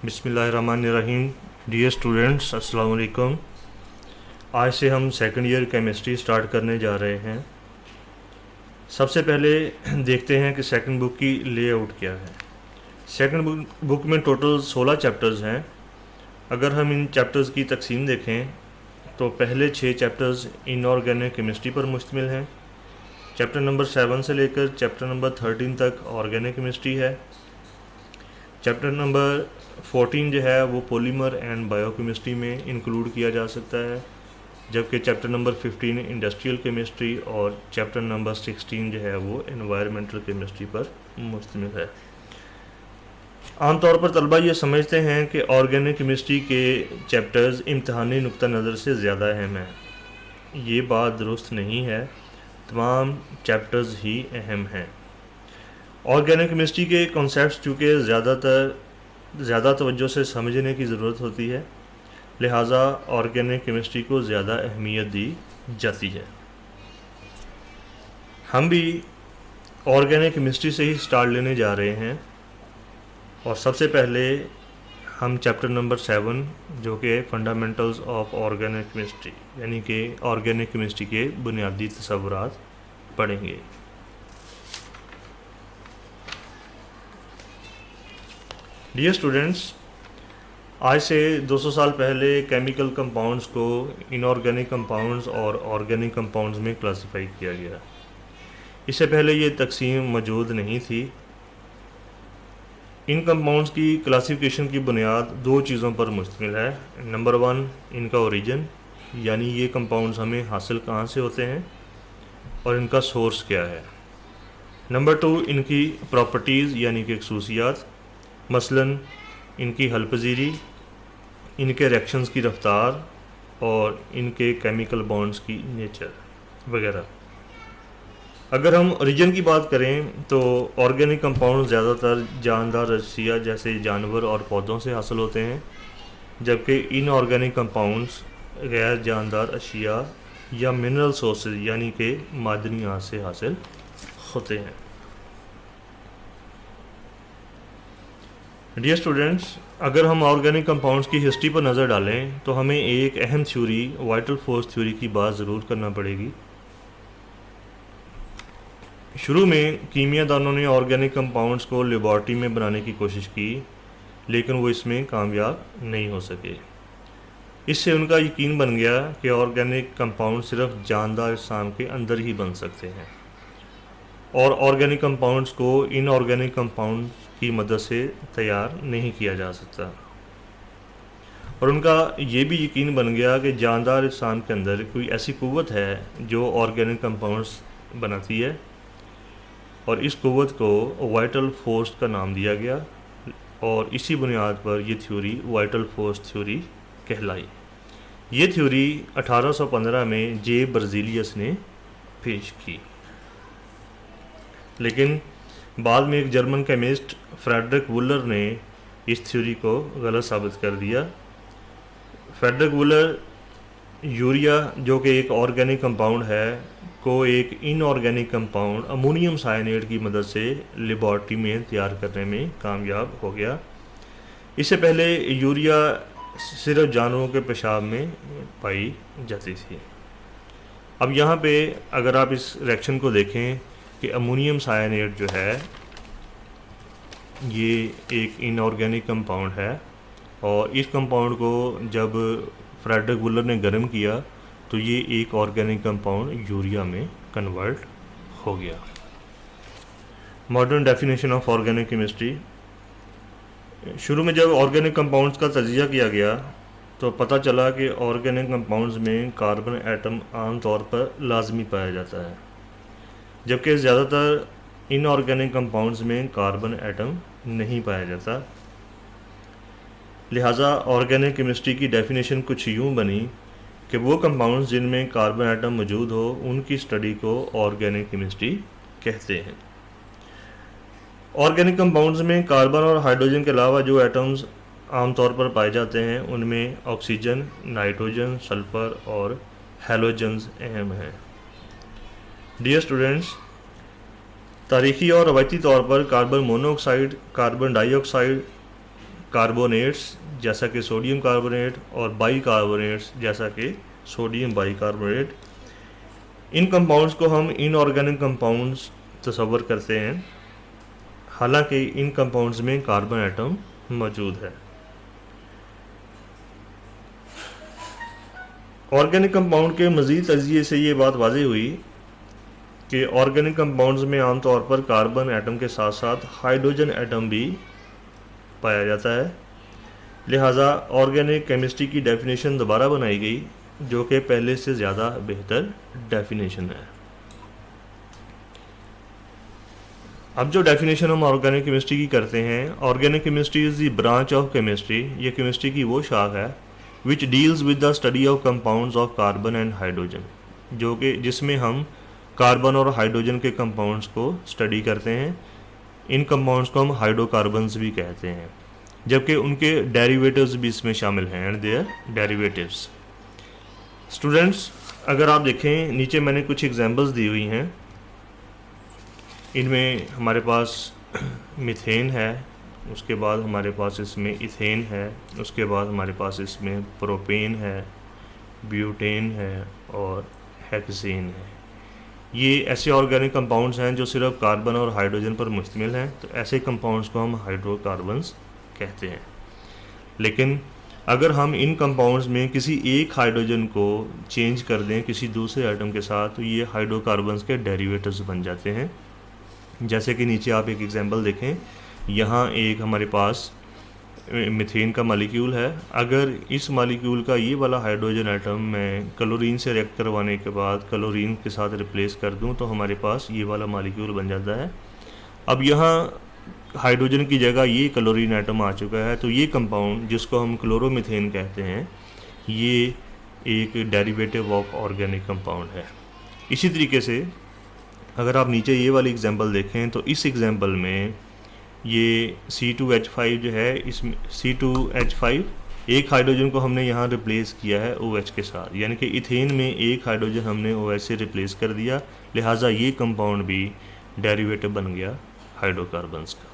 बिस्मिल्लाहिर्रहमानिर्रहीम। Dear students, अस्सलाम वालेकुम। आज से हम सेकंड ईयर केमिस्ट्री स्टार्ट करने जा रहे हैं। सबसे पहले देखते हैं कि सेकंड बुक की लेआउट क्या है। सेकंड बुक में टोटल 16 चैप्टर्स हैं। अगर हम इन चैप्टर्स की तकसीम देखें तो पहले 6 चैप्टर्स इनऑर्गेनिक केमिस्ट्री पर मुश्तमिल हैं। चैप्टर नंबर 7 से लेकर चैप्टर नंबर 13 तक ऑर्गेनिक केमिस्ट्री है। चैप्टर नंबर 14 जो है वो पॉलीमर एंड बायोकेमिस्ट्री में इंक्लूड किया जा सकता है, जबकि चैप्टर नंबर 15 इंडस्ट्रियल केमिस्ट्री और चैप्टर नंबर 16 जो है वो एनवायरमेंटल केमिस्ट्री पर मुश्तमिल है। आमतौर पर तलबा ये समझते हैं कि ऑर्गेनिक केमिस्ट्री के चैप्टर्स इम्तहानी नुक्ता नज़र से ज़्यादा अहम हैं। ये बात दुरुस्त नहीं है, तमाम चैप्टर्स ही अहम हैं। ऑर्गेनिक केमिस्ट्री के कॉन्सेप्ट्स चूँकि ज़्यादा तवज्जो से समझने की ज़रूरत होती है, लिहाजा ऑर्गेनिक केमिस्ट्री को ज़्यादा अहमियत दी जाती है। हम भी ऑर्गेनिक केमिस्ट्री से ही स्टार्ट लेने जा रहे हैं और सबसे पहले हम चैप्टर नंबर 7 जो कि फंडामेंटल्स ऑफ ऑर्गेनिक केमिस्ट्री यानी कि ऑर्गेनिक केमिस्ट्री के बुनियादी तसव्वुरात पढ़ेंगे। डियर स्टूडेंट्स, आज से 200 साल पहले केमिकल कंपाउंड्स को इनऑर्गेनिक कंपाउंड्स और ऑर्गेनिक कंपाउंड्स में क्लासिफाई किया गया। इससे पहले ये तकसीम मौजूद नहीं थी। इन कंपाउंड्स की क्लासिफिकेशन की बुनियाद 2 चीज़ों पर मुश्तमिल है। नंबर 1, इनका ओरिजिन, यानी ये कंपाउंड्स हमें हासिल कहाँ से होते हैं और इनका सोर्स क्या है। नंबर 2, इनकी प्रॉपर्टीज़ यानी कि खसूसियात, मसलन इनकी हलपजीरी, इनके रिएक्शंस की रफ्तार और इनके केमिकल बॉन्ड्स की नेचर वगैरह। अगर हम ओरिजिन की बात करें तो ऑर्गेनिक कंपाउंड ज़्यादातर जानदार अशिया जैसे जानवर और पौधों से हासिल होते हैं, जबकि इनऑर्गेनिक कंपाउंड्स गैर जानदार अशिया या मिनरल सोर्सेज यानी कि मादनियात से हासिल होते हैं। डियर स्टूडेंट्स, अगर हम ऑर्गेनिक कंपाउंड्स की हिस्ट्री पर नज़र डालें तो हमें एक अहम थ्योरी वाइटल फोर्स थ्योरी की बात ज़रूर करना पड़ेगी। शुरू में कीमियादानों ने ऑर्गेनिक कंपाउंड्स को लेबॉर्ट्री में बनाने की कोशिश की, लेकिन वो इसमें कामयाब नहीं हो सके। इससे उनका यकीन बन गया कि ऑर्गेनिक कंपाउंड सिर्फ जानदार अजसाम के अंदर ही बन सकते हैं और ऑर्गेनिक कंपाउंड्स को इनऑर्गेनिक कंपाउंड्स की मदद से तैयार नहीं किया जा सकता। और उनका ये भी यकीन बन गया कि जानदार अजसाम के अंदर कोई ऐसी कुव्वत है जो ऑर्गेनिक कंपाउंड्स बनाती है और इस कुव्वत को वाइटल फोर्स का नाम दिया गया और इसी बुनियाद पर यह थ्योरी वाइटल फोर्स थ्योरी कहलाई। ये थ्योरी 1815 में जे बर्ज़िलियस ने पेश की, लेकिन बाद में एक जर्मन केमिस्ट फ्रेडरिक वुलर ने इस थ्योरी को गलत साबित कर दिया। फ्रेडरिक वुलर यूरिया जो कि एक ऑर्गेनिक कंपाउंड है को एक इनऑर्गेनिक कंपाउंड अमोनियम साइनाइड की मदद से लेबॉर्ट्री में तैयार करने में कामयाब हो गया। इससे पहले यूरिया सिर्फ जानवरों के पेशाब में पाई जाती थी। अब यहाँ पे अगर आप इस रिएक्शन को देखें कि अमोनियम साइनाइड जो है ये एक इनऑर्गेनिक कंपाउंड है और इस कंपाउंड को जब फ्रेडरिक वुलर ने गर्म किया तो ये एक ऑर्गेनिक कंपाउंड यूरिया में कन्वर्ट हो गया। Modern definition of organic chemistry. शुरू में जब ऑर्गेनिक कंपाउंड्स का तजिया किया गया तो पता चला कि ऑर्गेनिक कंपाउंड्स में कार्बन एटम आम तौर पर लाजमी पाया जाता है, जबकि ज़्यादातर इनऑर्गेनिक कंपाउंड्स में कार्बन एटम नहीं पाया जाता। लिहाजा ऑर्गेनिक केमिस्ट्री की डेफिनेशन कुछ यूँ बनी कि वो कंपाउंड्स जिनमें कार्बन एटम मौजूद हो उनकी स्टडी को ऑर्गेनिक केमिस्ट्री कहते हैं। ऑर्गेनिक कंपाउंड्स में कार्बन और हाइड्रोजन के अलावा जो एटम्स आमतौर पर पाए जाते हैं उनमें ऑक्सीजन, नाइट्रोजन, सल्फ़र और हैलोजन्स अहम हैं। डियर स्टूडेंट्स, तारीख़ी और रवायती तौर पर carbon monoxide, carbon dioxide carbonates जैसा कि सोडियम कार्बोनेट और बाइकार्बोनेट्स जैसा कि सोडियम बाइकार्बोनेट, इन कंपाउंड्स को हम इनऑर्गेनिक कंपाउंड्स तस्वर करते हैं, हालांकि इन कंपाउंड्स में कार्बन एटम मौजूद है। ऑर्गेनिक कंपाउंड के मज़ीद तजिए से ये बात वाज़ेह हुई कि ऑर्गेनिक कंपाउंड्स में आमतौर पर कार्बन एटम के साथ साथ हाइड्रोजन एटम भी पाया जाता है। लिहाजा ऑर्गेनिक केमिस्ट्री की डेफिनेशन दोबारा बनाई गई, जो कि पहले से ज़्यादा बेहतर डेफिनेशन है। अब जो डेफिनेशन हम ऑर्गेनिक केमिस्ट्री की करते हैं, organic chemistry is the branch of chemistry, ये केमिस्ट्री की वो शाख है which deals with the study of compounds of carbon and hydrogen, जो कि जिसमें हम कार्बन और हाइड्रोजन के कंपाउंड्स को स्टडी करते हैं। इन कंपाउंड्स को हम हाइड्रोकार्बन्स भी कहते हैं, जबकि उनके डेरिवेटिव्स भी इसमें शामिल हैं, एंड देयर डेरिवेटिव्स। स्टूडेंट्स, अगर आप देखें नीचे मैंने कुछ एग्जांपल्स दी हुई हैं। इनमें हमारे पास मीथेन है, उसके बाद हमारे पास इसमें इथेन है, उसके बाद हमारे पास इसमें प्रोपेन है, ब्यूटेन है और हेक्सेन है। ये ऐसे ऑर्गेनिक कंपाउंड्स हैं जो सिर्फ कार्बन और हाइड्रोजन पर मुश्तमिल हैं, तो ऐसे कंपाउंड्स को हम हाइड्रोकार्बन्स कहते हैं। लेकिन अगर हम इन कंपाउंड्स में किसी एक हाइड्रोजन को चेंज कर दें किसी दूसरे आइटम के साथ, तो ये हाइड्रोकार्बन्स के डेरिवेटिव्स बन जाते हैं। जैसे कि नीचे आप एक एग्जांपल देखें, यहाँ एक हमारे पास मीथेन का मॉलिक्यूल है। अगर इस मॉलिक्यूल का ये वाला हाइड्रोजन एटम मैं क्लोरीन से रिएक्ट करवाने के बाद क्लोरीन के साथ रिप्लेस कर दूं, तो हमारे पास ये वाला मॉलिक्यूल बन जाता है। अब यहाँ हाइड्रोजन की जगह ये क्लोरीन एटम आ चुका है, तो ये कंपाउंड जिसको हम क्लोरोमीथेन कहते हैं, ये एक डेरिवेटिव ऑफ ऑर्गेनिक कंपाउंड है। इसी तरीके से अगर आप नीचे ये वाली एग्जांपल देखें, तो इस एग्जांपल में ये C2H5 जो है, इसमें C2H5 एक हाइड्रोजन को हमने यहाँ रिप्लेस किया है OH के साथ, यानी कि इथेन में एक हाइड्रोजन हमने OH से रिप्लेस कर दिया। लिहाजा ये कंपाउंड भी डेरिवेटिव बन गया हाइड्रोकार्बन्स का।